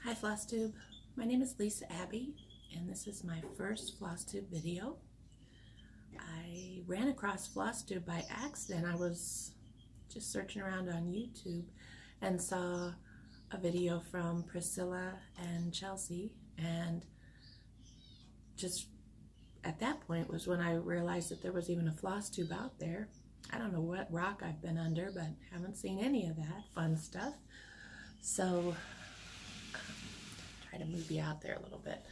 Hi Flosstube, my name is Lisa Abbey and this is my first Flosstube video. I ran across Flosstube by accident. I was just searching around on YouTube and saw a video from Priscilla and Chelsea, and just at that point was when I realized that there was even a Flosstube out there. I don't know what rock I've been under, but haven't seen any of that fun stuff. So try to move you out there a little bit.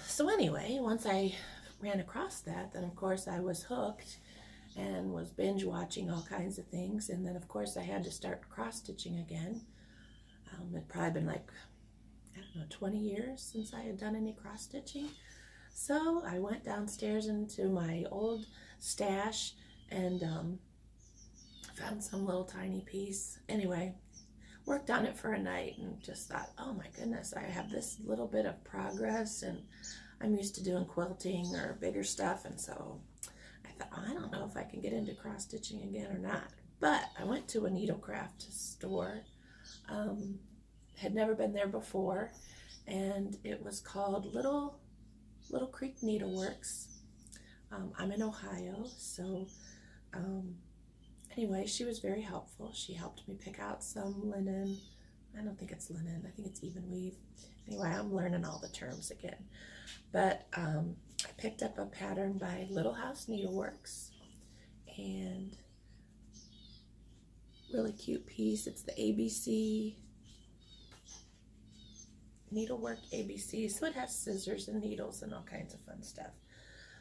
So anyway, once I ran across that, then of course I was hooked and was binge watching all kinds of things. And then of course I had to start cross stitching again. It'd probably been like, I don't know, 20 years since I had done any cross stitching. So I went downstairs into my old stash and found some little tiny piece. Anyway, worked on it for a night and just thought, oh my goodness, I have this little bit of progress, and I'm used to doing quilting or bigger stuff, and so I thought, oh, I don't know if I can get into cross stitching again or not. But I went to a needlecraft store, had never been there before, and it was called Little Creek Needleworks. I'm in Ohio, so anyway, she was very helpful. She helped me pick out some linen. I don't think it's linen. I think it's even weave. Anyway, I'm learning all the terms again. But I picked up a pattern by Little House Needleworks, and really cute piece. It's the ABC Needlework ABC. So it has scissors and needles and all kinds of fun stuff.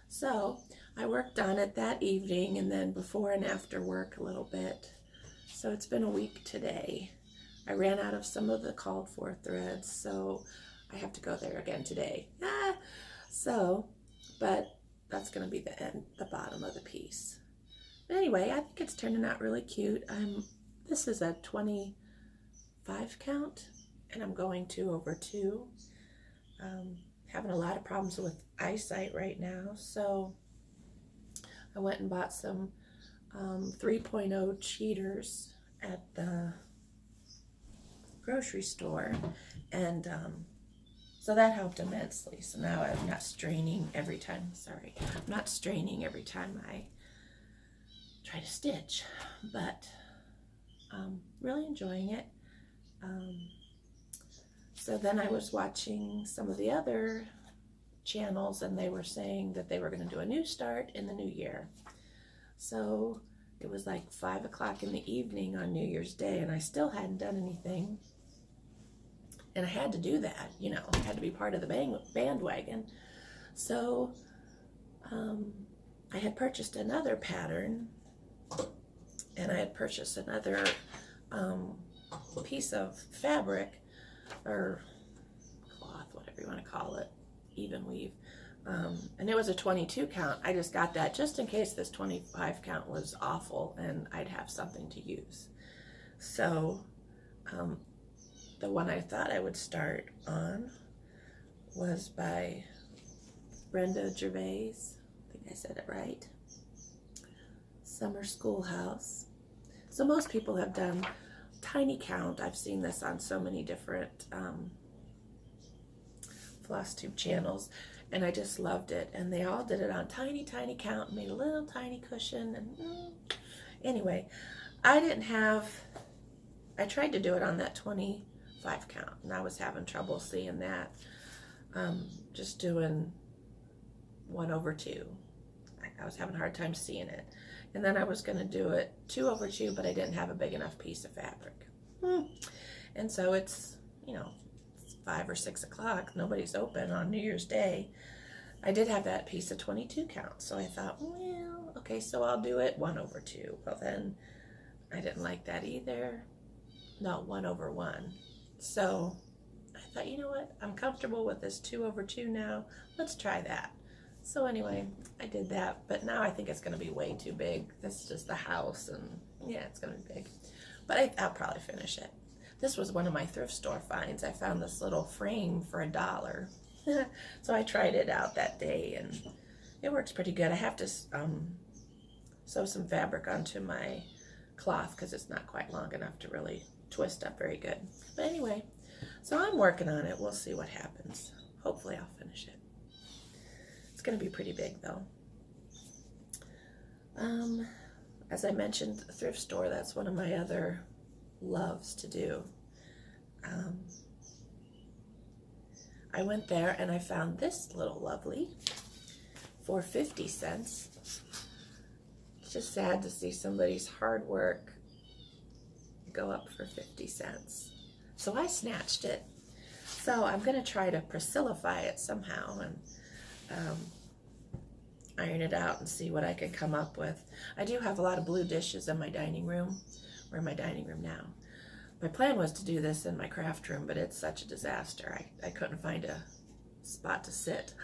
So I worked on it that evening, and then before and after work a little bit. So it's been a week today. I ran out of some of the called for threads, so I have to go there again today. But that's going to be the bottom of the piece. But anyway, I think it's turning out really cute. This is a 25 count, and I'm going 2/2. Having a lot of problems with eyesight right now, so I went and bought some 3.0 cheaters at the grocery store, and so that helped immensely. So now I'm not straining every time, I'm not straining every time I try to stitch, but really enjoying it. So then I was watching some of the other channels, and they were saying that they were going to do a new start in the new year. So it was like 5 o'clock in the evening on New Year's Day, and I still hadn't done anything. And I had to do that, you know, I had to be part of the bandwagon. So I had purchased another pattern, and I had purchased another piece of fabric, or cloth, whatever you want to call it, even weave, and it was a 22 count. I just got that just in case this 25 count was awful and I'd have something to use. So the one I thought I would start on was by Brenda Gervais. I think I said it right. Summer Schoolhouse. So most people have done tiny count. I've seen this on so many different Flosstube channels, and I just loved it. And they all did it on tiny count, made a little tiny cushion. And anyway, I tried to do it on that 25 count, and I was having trouble seeing that. Just doing 1/2. I was having a hard time seeing it. And then I was going to do it 2/2, but I didn't have a big enough piece of fabric. And so it's, you know, it's 5 or 6 o'clock. Nobody's open on New Year's Day. I did have that piece of 22 count, so I thought, well, okay, so I'll do it 1/2. Well, then I didn't like that either. No, 1/1. So I thought, you know what? I'm comfortable with this 2/2 now. Let's try that. So anyway, I did that, but now I think it's going to be way too big. This is just the house, and yeah, it's going to be big. But I'll probably finish it. This was one of my thrift store finds. I found this little frame for $1. So I tried it out that day, and it works pretty good. I have to sew some fabric onto my cloth because it's not quite long enough to really twist up very good. But anyway, So I'm working on it. We'll see what happens. Hopefully I'll finish it. It's going to be pretty big though. As I mentioned, the thrift store, that's one of my other loves to do. I went there and I found this little lovely for 50 cents. It's just sad to see somebody's hard work go up for 50 cents. So I snatched it. So I'm going to try to Priscillify it somehow and iron it out and see what I can come up with. I do have a lot of blue dishes in my dining room. We're in my dining room now. My plan was to do this in my craft room, but it's such a disaster. I couldn't find a spot to sit.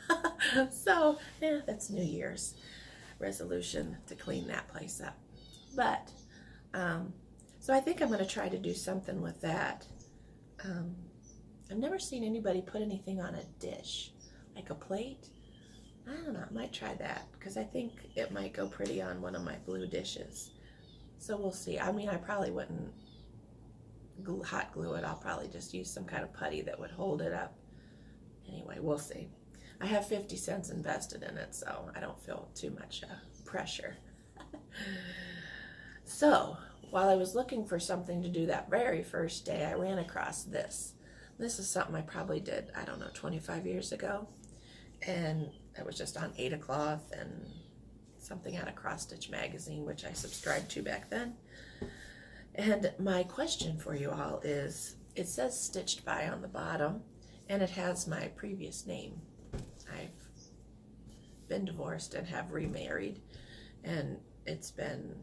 So, yeah, that's New Year's resolution to clean that place up. But, so I think I'm going to try to do something with that. I've never seen anybody put anything on a dish, like a plate. I don't know, I might try that, because I think it might go pretty on one of my blue dishes. So we'll see. I mean, I probably wouldn't hot glue it. I'll probably just use some kind of putty that would hold it up. Anyway, we'll see. I have 50 cents invested in it, so I don't feel too much pressure. So, while I was looking for something to do that very first day, I ran across this. This is something I probably did, I don't know, 25 years ago. And it was just on Ada Cloth and something out of Cross Stitch magazine, which I subscribed to back then. And my question for you all is, it says Stitched By on the bottom, and it has my previous name. I've been divorced and have remarried, and it's been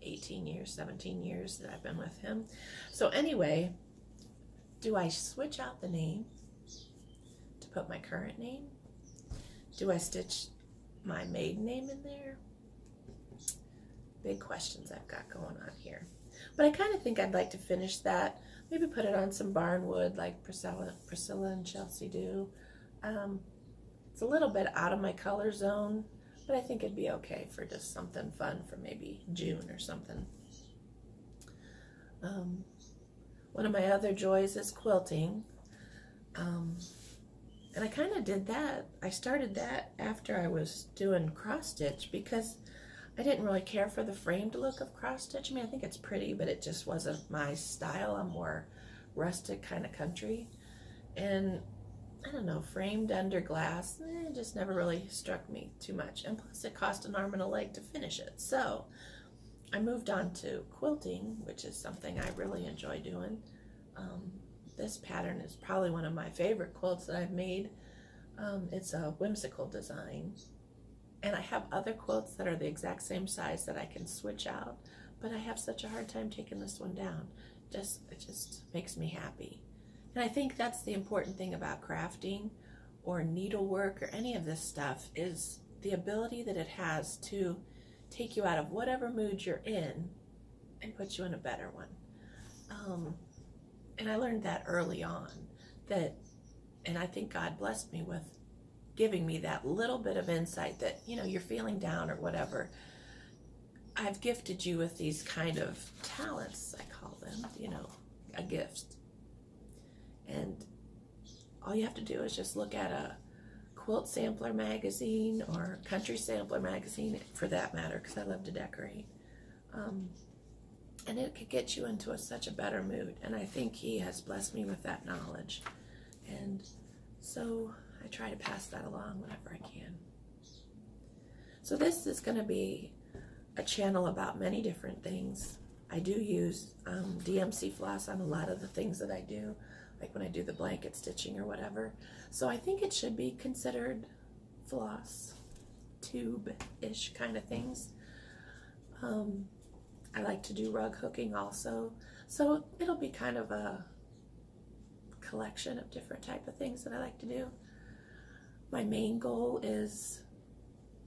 18 years, 17 years that I've been with him. So anyway, do I switch out the name to put my current name? Do I stitch my maiden name in there? Big questions I've got going on here. But I kind of think I'd like to finish that. Maybe put it on some barnwood like Priscilla and Chelsea do. It's a little bit out of my color zone, but I think it'd be okay for just something fun for maybe June or something. One of my other joys is quilting. And I kind of did that. I started that after I was doing cross stitch because I didn't really care for the framed look of cross stitch. I mean, I think it's pretty, but it just wasn't my style. I'm more rustic kind of country. And I don't know, framed under glass, it just never really struck me too much. And plus it cost an arm and a leg to finish it. So I moved on to quilting, which is something I really enjoy doing. This pattern is probably one of my favorite quilts that I've made. It's a whimsical design. And I have other quilts that are the exact same size that I can switch out, but I have such a hard time taking this one down. It just makes me happy. And I think that's the important thing about crafting or needlework or any of this stuff is the ability that it has to take you out of whatever mood you're in and put you in a better one. And I learned that early on, and I think God blessed me with giving me that little bit of insight that, you know, you're feeling down or whatever. I've gifted you with these kind of talents, I call them, you know, a gift. And all you have to do is just look at a quilt sampler magazine or country sampler magazine, for that matter, because I love to decorate. And it could get you into such a better mood. And I think He has blessed me with that knowledge. And so I try to pass that along whenever I can. So this is going to be a channel about many different things. I do use DMC floss on a lot of the things that I do, like when I do the blanket stitching or whatever. So I think it should be considered floss tube-ish kind of things. I like to do rug hooking also. So it'll be kind of a collection of different type of things that I like to do. My main goal is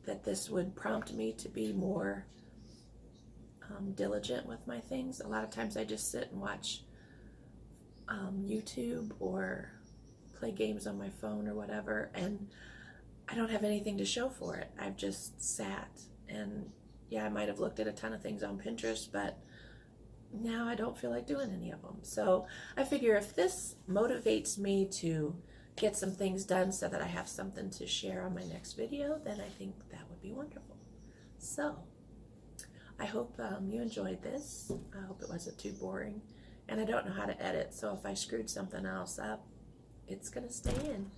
that this would prompt me to be more diligent with my things. A lot of times I just sit and watch YouTube or play games on my phone or whatever, and I don't have anything to show for it. I've just sat, and yeah, I might have looked at a ton of things on Pinterest, but now I don't feel like doing any of them. So I figure if this motivates me to get some things done so that I have something to share on my next video, then I think that would be wonderful. So I hope you enjoyed this. I hope it wasn't too boring. And I don't know how to edit, so if I screwed something else up, it's gonna stay in.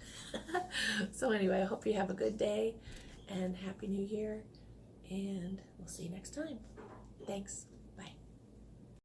So anyway, I hope you have a good day and Happy New Year, and we'll see you next time. Thanks.